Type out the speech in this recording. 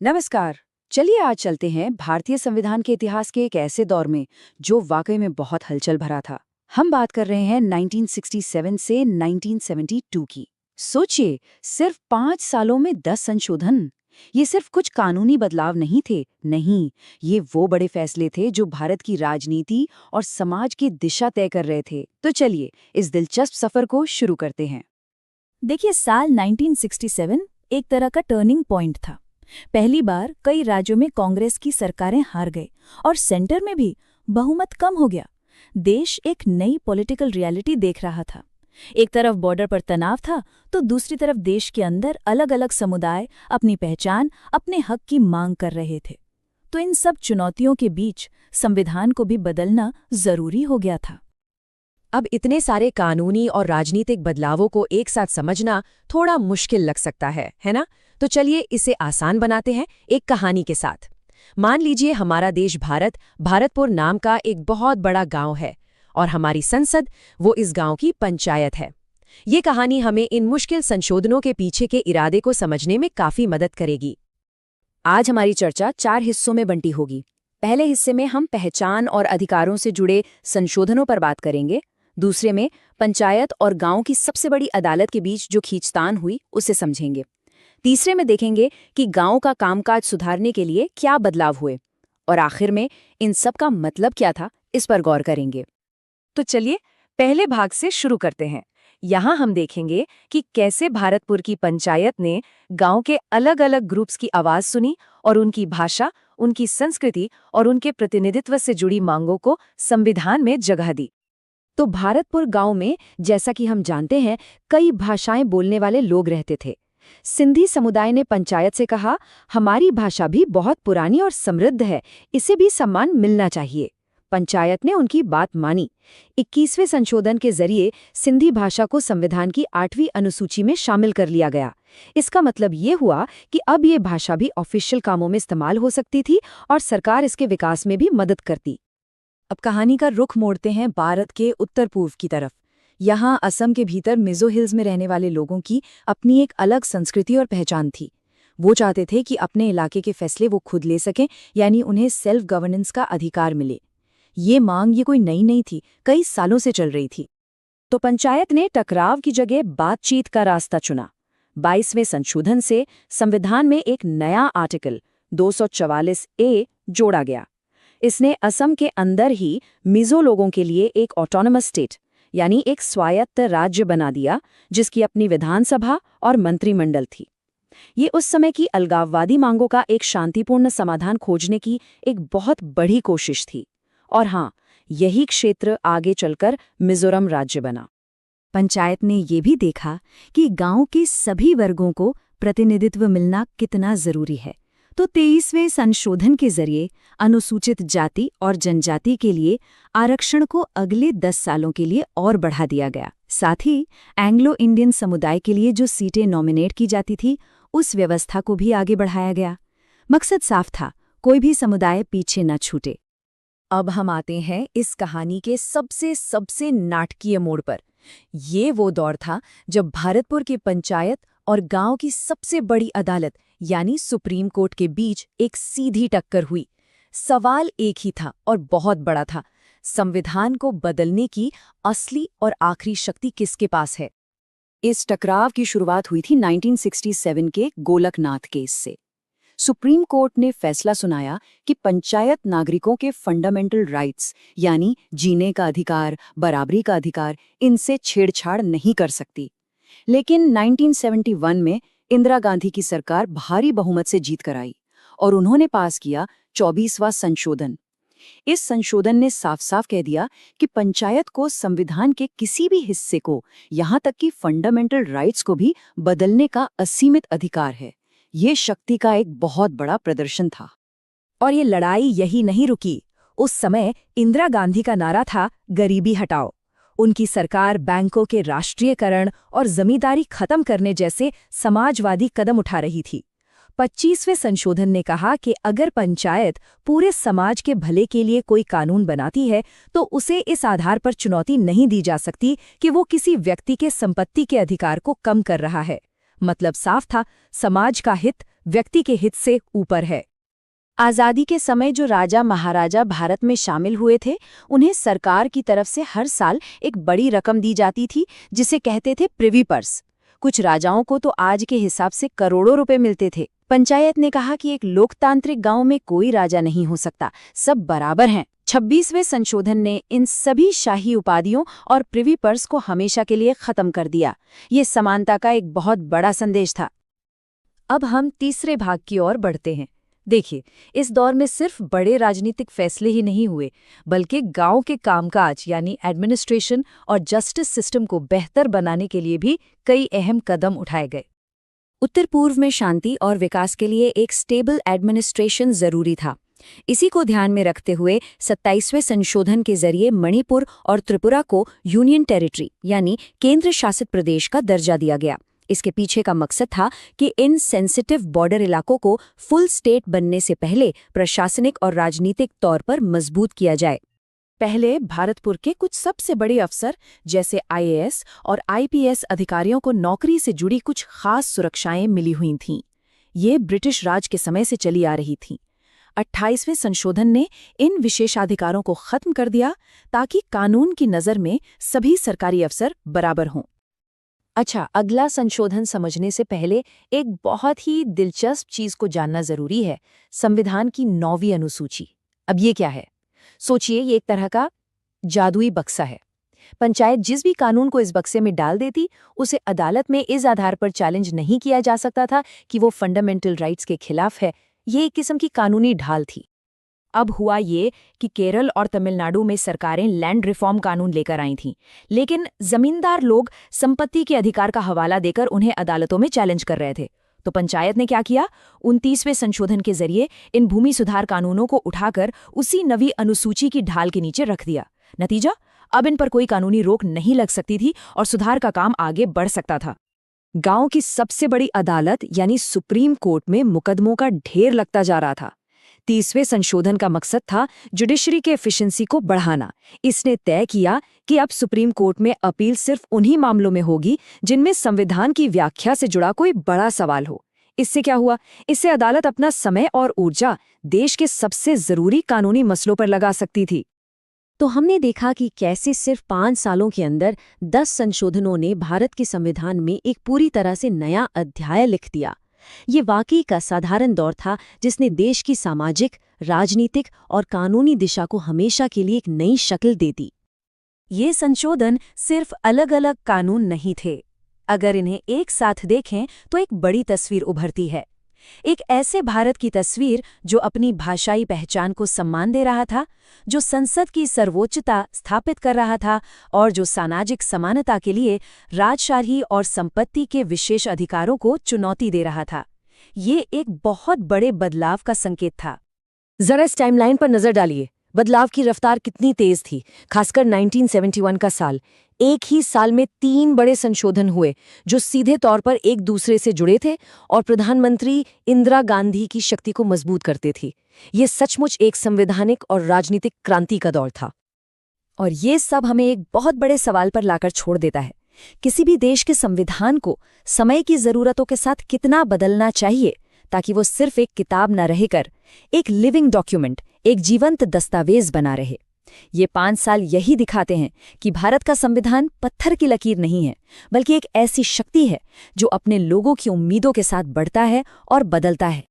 नमस्कार। चलिए आज चलते हैं भारतीय संविधान के इतिहास के एक ऐसे दौर में जो वाकई में बहुत हलचल भरा था। हम बात कर रहे हैं 1967 से 1972 की। सोचिए, सिर्फ 5 सालों में 10 संशोधन। ये सिर्फ कुछ कानूनी बदलाव नहीं थे, नहीं, ये वो बड़े फैसले थे जो भारत की राजनीति और समाज की दिशा तय कर रहे थे। तो चलिए इस दिलचस्प सफर को शुरू करते हैं। देखिए, साल 1967 एक तरह का टर्निंग पॉइंट था। पहली बार कई राज्यों में कांग्रेस की सरकारें हार गई और सेंटर में भी बहुमत कम हो गया। देश एक नई पॉलिटिकल रियलिटी देख रहा था। एक तरफ बॉर्डर पर तनाव था तो दूसरी तरफ देश के अंदर अलग अलग समुदाय अपनी पहचान, अपने हक की मांग कर रहे थे। तो इन सब चुनौतियों के बीच संविधान को भी बदलना जरूरी हो गया था। अब इतने सारे कानूनी और राजनीतिक बदलावों को एक साथ समझना थोड़ा मुश्किल लग सकता है ना? तो चलिए इसे आसान बनाते हैं एक कहानी के साथ। मान लीजिए हमारा देश भारतपुर नाम का एक बहुत बड़ा गांव है और हमारी संसद वो इस गांव की पंचायत है। ये कहानी हमें इन मुश्किल संशोधनों के पीछे के इरादे को समझने में काफी मदद करेगी। आज हमारी चर्चा 4 हिस्सों में बंटी होगी। पहले हिस्से में हम पहचान और अधिकारों से जुड़े संशोधनों पर बात करेंगे। दूसरे में पंचायत और गांव की सबसे बड़ी अदालत के बीच जो खींचतान हुई उसे समझेंगे। तीसरे में देखेंगे कि गांव का कामकाज सुधारने के लिए क्या बदलाव हुए, और आखिर में इन सब का मतलब क्या था, इस पर गौर करेंगे। तो चलिए पहले भाग से शुरू करते हैं। यहाँ हम देखेंगे कि कैसे भारतपुर की पंचायत ने गांव के अलग अलग ग्रुप्स की आवाज सुनी और उनकी भाषा, उनकी संस्कृति और उनके प्रतिनिधित्व से जुड़ी मांगों को संविधान में जगह दी। तो भारतपुर गांव में, जैसा कि हम जानते हैं, कई भाषाएं बोलने वाले लोग रहते थे। सिंधी समुदाय ने पंचायत से कहा, हमारी भाषा भी बहुत पुरानी और समृद्ध है, इसे भी सम्मान मिलना चाहिए। पंचायत ने उनकी बात मानी। 21वें संशोधन के जरिए सिंधी भाषा को संविधान की 8वीं अनुसूची में शामिल कर लिया गया। इसका मतलब ये हुआ कि अब ये भाषा भी ऑफिशियल कामों में इस्तेमाल हो सकती थी और सरकार इसके विकास में भी मदद करती। अब कहानी का रुख मोड़ते हैं भारत के उत्तर पूर्व की तरफ। यहाँ असम के भीतर मिजो हिल्स में रहने वाले लोगों की अपनी एक अलग संस्कृति और पहचान थी। वो चाहते थे कि अपने इलाके के फैसले वो खुद ले सकें, यानी उन्हें सेल्फ गवर्नेंस का अधिकार मिले। ये मांग कोई नई नहीं थी, कई सालों से चल रही थी। तो पंचायत ने टकराव की जगह बातचीत का रास्ता चुना। 22वें संशोधन से संविधान में एक नया आर्टिकल 244A जोड़ा गया। इसने असम के अंदर ही मिजो लोगों के लिए एक ऑटोनमस स्टेट, यानी एक स्वायत्त राज्य बना दिया, जिसकी अपनी विधानसभा और मंत्रिमंडल थी। ये उस समय की अलगाववादी मांगों का एक शांतिपूर्ण समाधान खोजने की एक बहुत बड़ी कोशिश थी। और हाँ, यही क्षेत्र आगे चलकर मिजोरम राज्य बना। पंचायत ने ये भी देखा कि गांव के सभी वर्गों को प्रतिनिधित्व मिलना कितना जरूरी है। तो 23वें संशोधन के जरिए अनुसूचित जाति और जनजाति के लिए आरक्षण को अगले 10 सालों के लिए और बढ़ा दिया गया। साथ ही एंग्लो इंडियन समुदाय के लिए जो सीटें नॉमिनेट की जाती थी, उस व्यवस्था को भी आगे बढ़ाया गया। मकसद साफ था, कोई भी समुदाय पीछे न छूटे। अब हम आते हैं इस कहानी के सबसे नाटकीय मोड़ पर। ये वो दौर था जब भारतपुर की पंचायत और गांव की सबसे बड़ी अदालत यानी सुप्रीम कोर्ट के बीच एक सीधी टक्कर हुई। सवाल एक ही था और बहुत बड़ा था, संविधान को बदलने की असली और आखिरी शक्ति किसके पास है। इस टकराव की शुरुआत हुई थी 1967 के गोलकनाथ केस से। सुप्रीम कोर्ट ने फैसला सुनाया कि पंचायत नागरिकों के फंडामेंटल राइट्स, यानी जीने का अधिकार, बराबरी का अधिकार, इनसे छेड़छाड़ नहीं कर सकती। लेकिन 1971 में इंदिरा गांधी की सरकार भारी बहुमत से जीत कर आई और उन्होंने पास किया 24वां संशोधन। इस संशोधन ने साफ साफ कह दिया कि पंचायत को संविधान के किसी भी हिस्से को, यहाँ तक कि फंडामेंटल राइट्स को भी बदलने का असीमित अधिकार है। ये शक्ति का एक बहुत बड़ा प्रदर्शन था। और ये लड़ाई यही नहीं रुकी। उस समय इंदिरा गांधी का नारा था, गरीबी हटाओ। उनकी सरकार बैंकों के राष्ट्रीयकरण और जमींदारी खत्म करने जैसे समाजवादी कदम उठा रही थी। 25वें संशोधन ने कहा कि अगर पंचायत पूरे समाज के भले के लिए कोई कानून बनाती है तो उसे इस आधार पर चुनौती नहीं दी जा सकती कि वो किसी व्यक्ति के संपत्ति के अधिकार को कम कर रहा है। मतलब साफ था, समाज का हित व्यक्ति के हित से ऊपर है। आज़ादी के समय जो राजा महाराजा भारत में शामिल हुए थे, उन्हें सरकार की तरफ से हर साल एक बड़ी रकम दी जाती थी, जिसे कहते थे प्रिवी पर्स। कुछ राजाओं को तो आज के हिसाब से करोड़ों रुपए मिलते थे। पंचायत ने कहा कि एक लोकतांत्रिक गांव में कोई राजा नहीं हो सकता, सब बराबर हैं। 26वें संशोधन ने इन सभी शाही उपाधियों और प्रिवी पर्स को हमेशा के लिए खत्म कर दिया। ये समानता का एक बहुत बड़ा संदेश था। अब हम तीसरे भाग की ओर बढ़ते हैं। देखिए, इस दौर में सिर्फ बड़े राजनीतिक फैसले ही नहीं हुए, बल्कि गांव के कामकाज यानी एडमिनिस्ट्रेशन और जस्टिस सिस्टम को बेहतर बनाने के लिए भी कई अहम कदम उठाए गए। उत्तर पूर्व में शांति और विकास के लिए एक स्टेबल एडमिनिस्ट्रेशन जरूरी था। इसी को ध्यान में रखते हुए 27वें संशोधन के जरिए मणिपुर और त्रिपुरा को यूनियन टेरिटरी यानी केंद्र शासित प्रदेश का दर्जा दिया गया। इसके पीछे का मकसद था कि इन सेंसिटिव बॉर्डर इलाकों को फुल स्टेट बनने से पहले प्रशासनिक और राजनीतिक तौर पर मजबूत किया जाए। पहले भारतपुर के कुछ सबसे बड़े अफसर जैसे IAS और IPS अधिकारियों को नौकरी से जुड़ी कुछ खास सुरक्षाएं मिली हुई थीं। ये ब्रिटिश राज के समय से चली आ रही थीं। 28वें संशोधन ने इन विशेषाधिकारों को खत्म कर दिया ताकि कानून की नज़र में सभी सरकारी अफसर बराबर हों। अच्छा, अगला संशोधन समझने से पहले एक बहुत ही दिलचस्प चीज को जानना जरूरी है, संविधान की 9वीं अनुसूची। अब ये क्या है? सोचिए, ये एक तरह का जादुई बक्सा है। पंचायत जिस भी कानून को इस बक्से में डाल देती, उसे अदालत में इस आधार पर चैलेंज नहीं किया जा सकता था कि वो फंडामेंटल राइट्स के खिलाफ है। ये एक किस्म की कानूनी ढाल थी। अब हुआ ये कि केरल और तमिलनाडु में सरकारें लैंड रिफॉर्म कानून लेकर आई थीं, लेकिन जमींदार लोग संपत्ति के अधिकार का हवाला देकर उन्हें अदालतों में चैलेंज कर रहे थे। तो पंचायत ने क्या किया? 29वें संशोधन के जरिए इन भूमि सुधार कानूनों को उठाकर उसी नवी अनुसूची की ढाल के नीचे रख दिया। नतीजा, अब इन पर कोई कानूनी रोक नहीं लग सकती थी और सुधार का काम आगे बढ़ सकता था। गांव की सबसे बड़ी अदालत यानी सुप्रीम कोर्ट में मुकदमों का ढेर लगता जा रहा था। 30वें संशोधन का मकसद था जुडिशरी के एफिशिएंसी को बढ़ाना। इसने तय किया कि अब सुप्रीम कोर्ट में अपील सिर्फ उन्हीं मामलों में होगी जिनमें संविधान की व्याख्या से जुड़ा कोई बड़ा सवाल हो। इससे क्या हुआ? इससे अदालत अपना समय और ऊर्जा देश के सबसे जरूरी कानूनी मसलों पर लगा सकती थी। तो हमने देखा कि कैसे सिर्फ 5 सालों के अंदर 10 संशोधनों ने भारत के संविधान में एक पूरी तरह से नया अध्याय लिख दिया। ये वाकई का साधारण दौर था जिसने देश की सामाजिक, राजनीतिक और कानूनी दिशा को हमेशा के लिए एक नई शक्ल दे दी। ये संशोधन सिर्फ अलग-अलग कानून नहीं थे। अगर इन्हें एक साथ देखें तो एक बड़ी तस्वीर उभरती है। एक ऐसे भारत की तस्वीर जो अपनी भाषाई पहचान को सम्मान दे रहा था, जो संसद की सर्वोच्चता स्थापित कर रहा था और जो सामाजिक समानता के लिए राजशाही और संपत्ति के विशेष अधिकारों को चुनौती दे रहा था। ये एक बहुत बड़े बदलाव का संकेत था। जरा इस टाइमलाइन पर नजर डालिए। बदलाव की रफ्तार कितनी तेज थी, खासकर 1971 का साल। एक ही साल में 3 बड़े संशोधन हुए जो सीधे तौर पर एक दूसरे से जुड़े थे और प्रधानमंत्री इंदिरा गांधी की शक्ति को मजबूत करते थे। ये सचमुच एक संवैधानिक और राजनीतिक क्रांति का दौर था। और ये सब हमें एक बहुत बड़े सवाल पर लाकर छोड़ देता है। किसी भी देश के संविधान को समय की जरूरतों के साथ कितना बदलना चाहिए ताकि वो सिर्फ एक किताब न रहकर एक लिविंग डॉक्यूमेंट, एक जीवंत दस्तावेज बना रहे। ये 5 साल यही दिखाते हैं कि भारत का संविधान पत्थर की लकीर नहीं है, बल्कि एक ऐसी शक्ति है जो अपने लोगों की उम्मीदों के साथ बढ़ता है और बदलता है।